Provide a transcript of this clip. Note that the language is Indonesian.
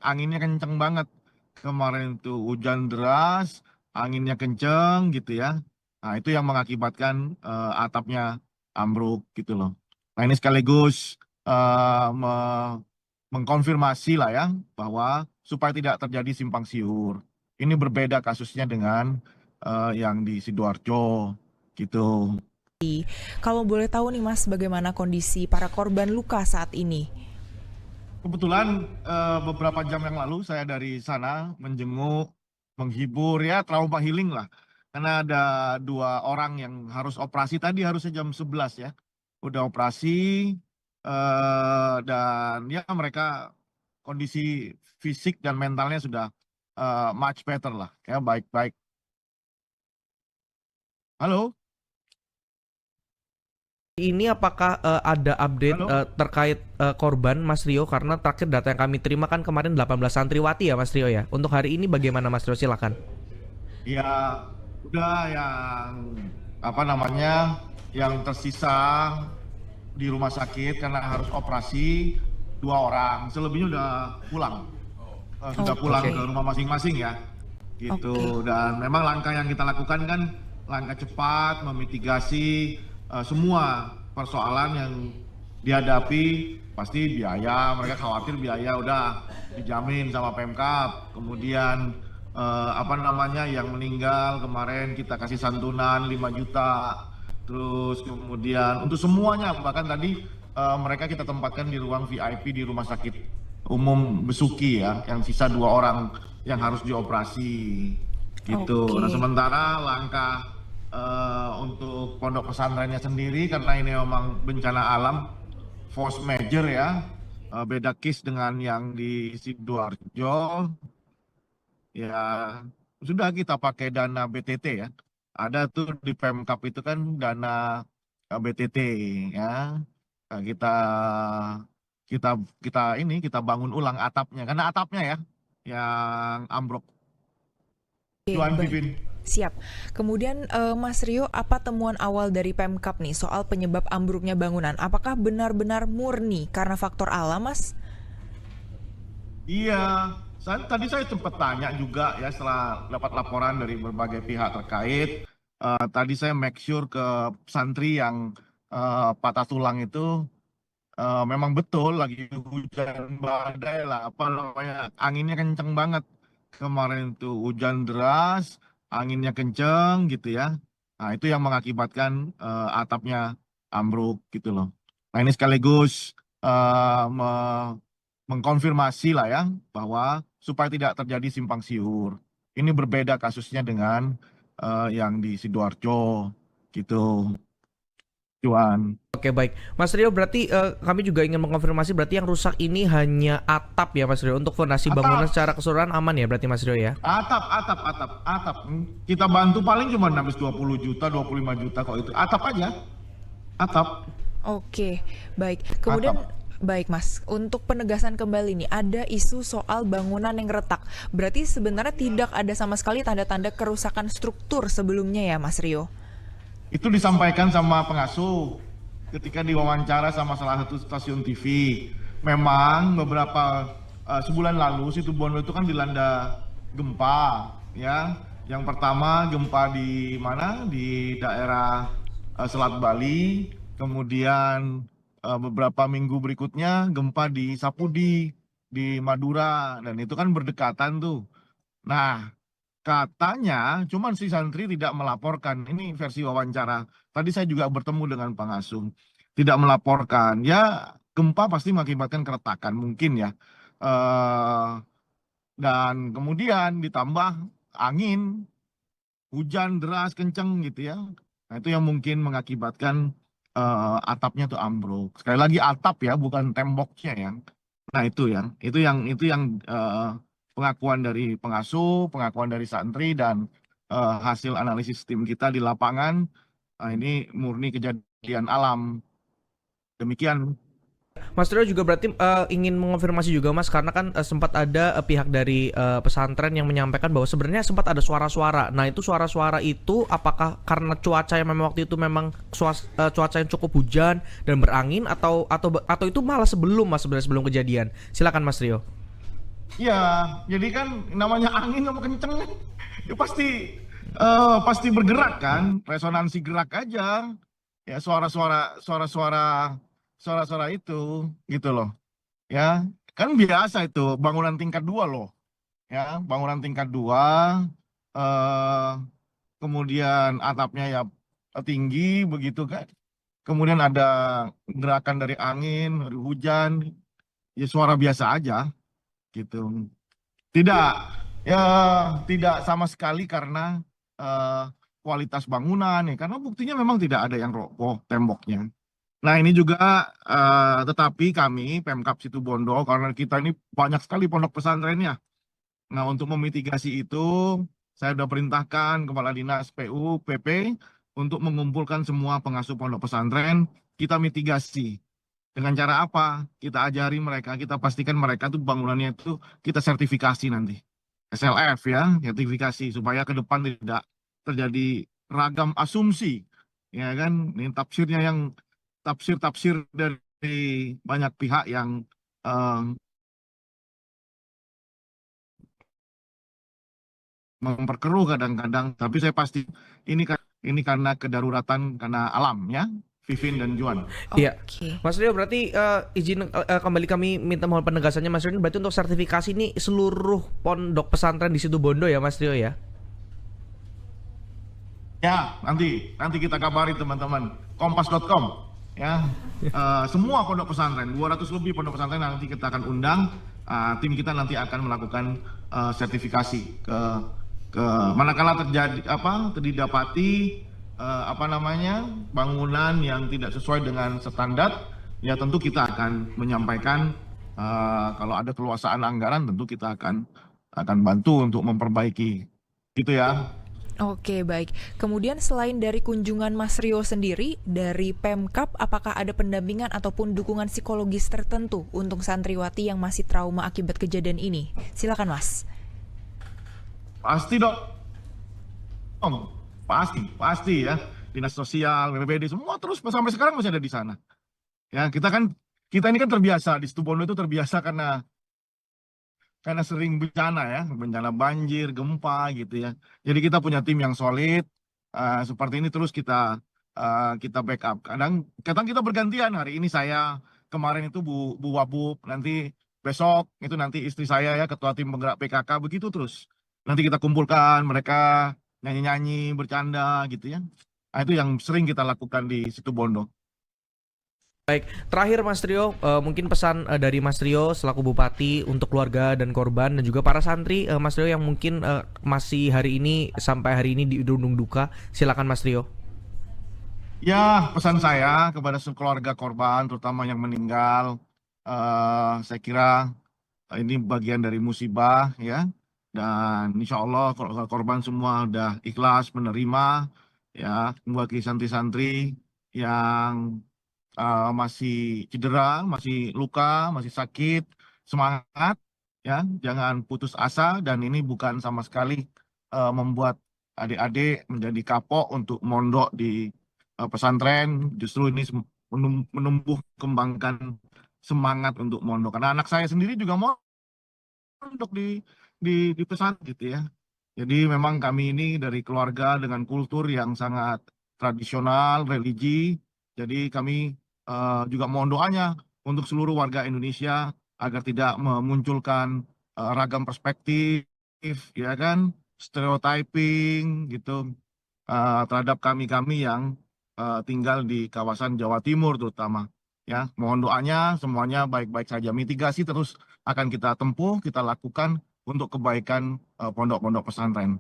anginnya kenceng banget. Kemarin itu hujan deras, anginnya kenceng gitu ya. Nah, itu yang mengakibatkan atapnya ambruk gitu loh. Nah, ini sekaligus mengkonfirmasi lah ya bahwa supaya tidak terjadi simpang siur. Ini berbeda kasusnya dengan yang di Sidoarjo gitu. Kalau boleh tahu nih Mas, bagaimana kondisi para korban luka saat ini? Kebetulan beberapa jam yang lalu saya dari sana menjenguk, menghibur ya trauma healing lah. Karena ada dua orang yang harus operasi tadi harusnya jam 11 ya. Udah operasi dan ya mereka kondisi fisik dan mentalnya sudah much better lah. Ya baik-baik. Halo, Ini apakah ada update halo. terkait korban Mas Rio? Karena terakhir data yang kami terima kan kemarin 18 santriwati ya Mas Rio ya. Untuk hari ini bagaimana Mas Rio? Silakan. Ya udah yang apa namanya yang tersisa di rumah sakit karena harus operasi dua orang, selebihnya udah pulang. Sudah pulang Oke, ke rumah masing-masing ya oke, gitu. Dan memang langkah yang kita lakukan kan langkah cepat memitigasi semua persoalan yang dihadapi. Pasti biaya, mereka khawatir biaya udah dijamin sama Pemkab. Kemudian apa namanya yang meninggal kemarin kita kasih santunan 5 juta. Terus kemudian untuk semuanya bahkan tadi mereka kita tempatkan di ruang VIP di rumah sakit umum Besuki ya, yang sisa dua orang yang harus dioperasi gitu. oke. Nah sementara langkah untuk pondok pesantrennya sendiri karena ini memang bencana alam, force major ya, beda case dengan yang di Sidoarjo ya sudah kita pakai dana BTT ya. Ada tuh di Pemkap itu kan dana BTT ya. Nah, kita kita bangun ulang atapnya karena atapnya ya yang ambruk. Oke, Juan baik. Vivin. Siap. Kemudian Mas Rio, apa temuan awal dari Pemkap nih soal penyebab ambruknya bangunan? Apakah benar-benar murni karena faktor alam, Mas? Iya, tadi saya sempat tanya juga ya setelah dapat laporan dari berbagai pihak terkait. Tadi saya make sure ke santri yang patah tulang itu memang betul lagi hujan badai lah, apa namanya, anginnya kenceng banget. Kemarin itu hujan deras, anginnya kenceng gitu ya. Nah, itu yang mengakibatkan atapnya ambruk gitu loh. Nah, ini sekaligus mengkonfirmasi lah ya bahwa supaya tidak terjadi simpang siur. Ini berbeda kasusnya dengan yang di Sidoarjo gitu, Juan. Oke baik, Mas Rio berarti kami juga ingin mengonfirmasi berarti yang rusak ini hanya atap ya Mas Rio. Untuk fondasi bangunan Atap, secara keseluruhan aman ya berarti Mas Rio ya. atap. Kita bantu paling cuma habis 20 juta, 25 juta kok itu. Atap aja, atap, Oke, baik. Kemudian atap. baik Mas, untuk penegasan kembali nih, ada isu soal bangunan yang retak. Berarti sebenarnya tidak ada sama sekali tanda-tanda kerusakan struktur sebelumnya ya Mas Rio? Itu disampaikan sama pengasuh ketika diwawancara sama salah satu stasiun TV. Memang beberapa sebulan lalu Situbondo itu kan dilanda gempa ya. Yang pertama gempa di mana? Di daerah Selat Bali. Kemudian beberapa minggu berikutnya gempa di Sapudi di Madura dan itu kan berdekatan tuh. Nah, katanya, cuman si santri tidak melaporkan. Ini versi wawancara. Tadi saya juga bertemu dengan pengasuh. Tidak melaporkan. Ya, gempa pasti mengakibatkan keretakan mungkin ya. Eh, dan kemudian ditambah angin, hujan deras kenceng gitu ya. Nah, itu yang mungkin mengakibatkan atapnya tuh ambruk. Sekali lagi atap ya, bukan temboknya ya. Nah, itu yang pengakuan dari pengasuh, pengakuan dari santri dan hasil analisis tim kita di lapangan. Ini murni kejadian alam. Demikian. Mas Rio juga berarti ingin mengonfirmasi juga Mas karena kan sempat ada pihak dari pesantren yang menyampaikan bahwa sebenarnya sempat ada suara-suara. Nah itu suara-suara itu apakah karena cuaca yang memang waktu itu memang cuaca yang cukup hujan dan berangin atau itu malah sebelum Mas sebenarnya sebelum kejadian. Silakan Mas Rio. Iya, jadi kan namanya angin sama kenceng, ya pasti bergerak kan, resonansi gerak aja, ya suara-suara itu, gitu loh, ya kan biasa itu bangunan tingkat 2 loh, ya bangunan tingkat 2, eh, kemudian atapnya ya tinggi begitu kan, kemudian ada gerakan dari angin, dari hujan, ya suara biasa aja, gitu. Tidak, ya tidak sama sekali karena eh, kualitas bangunan ya, karena buktinya memang tidak ada yang roboh temboknya. Nah ini juga tetapi kami Pemkab Situbondo karena kita ini banyak sekali pondok pesantrennya. Nah untuk memitigasi itu saya sudah perintahkan Kepala Dinas PU PP untuk mengumpulkan semua pengasuh pondok pesantren, kita mitigasi. Dengan cara apa? Kita ajari mereka, kita pastikan mereka tuh bangunannya itu kita sertifikasi nanti. SLF ya, sertifikasi supaya ke depan tidak terjadi ragam asumsi. Ya kan, ini tafsirnya yang tafsir-tafsir dari banyak pihak yang eh, memperkeruh kadang-kadang, tapi saya pasti ini karena kedaruratan karena alam ya, Vivin dan Juan. Iya. Oke. Mas Rio berarti izin kembali kami minta mohon penegasannya Mas Rio, ini berarti untuk sertifikasi ini seluruh pondok pesantren di Situbondo ya Mas Rio ya? Ya, nanti kita kabari teman-teman. Kompas.com ya. Semua pondok pesantren, 200 lebih pondok pesantren nanti kita akan undang. Tim kita nanti akan melakukan sertifikasi ke manakala terdidapati bangunan yang tidak sesuai dengan standar, ya tentu kita akan menyampaikan kalau ada keluasaan anggaran tentu kita akan bantu untuk memperbaiki. Gitu ya. Oke, baik. Kemudian selain dari kunjungan Mas Rio sendiri, dari Pemkab, apakah ada pendampingan ataupun dukungan psikologis tertentu untuk santriwati yang masih trauma akibat kejadian ini? Silakan, Mas. Pasti dong. Pasti ya. Dinas Sosial, BPBD semua terus sampai sekarang masih ada di sana. Ya, kita ini kan terbiasa di Situbondo itu terbiasa karena sering bencana ya, bencana banjir, gempa gitu ya. Jadi kita punya tim yang solid, seperti ini terus kita backup. Kadang kita bergantian, hari ini saya, kemarin itu Bu Wabub, nanti besok itu nanti istri saya ya, ketua tim penggerak PKK, begitu terus. Nanti kita kumpulkan mereka nyanyi-nyanyi, bercanda gitu ya. Nah, itu yang sering kita lakukan di Situbondo. Baik, terakhir Mas Rio, mungkin pesan dari Mas Rio selaku Bupati untuk keluarga dan korban dan juga para santri Mas Rio yang mungkin masih sampai hari ini dirundung duka. Silakan Mas Rio. Ya, pesan saya kepada keluarga korban, terutama yang meninggal, saya kira ini bagian dari musibah ya, dan insya Allah korban semua udah ikhlas menerima ya, bagi santri-santri yang masih cedera, masih luka, masih sakit, semangat ya, jangan putus asa, dan ini bukan sama sekali membuat adik-adik menjadi kapok untuk mondok di pesantren, justru ini menumbuh kembangkan semangat untuk mondok. Karena anak saya sendiri juga mondok di pesantren gitu ya. Jadi memang kami ini dari keluarga dengan kultur yang sangat tradisional, religi. Jadi kami juga mohon doanya untuk seluruh warga Indonesia agar tidak memunculkan ragam perspektif, ya kan, stereotyping gitu terhadap kami-kami yang tinggal di kawasan Jawa Timur terutama. Ya, mohon doanya semuanya baik-baik saja. Mitigasi terus akan kita tempuh, kita lakukan untuk kebaikan pondok-pondok pesantren.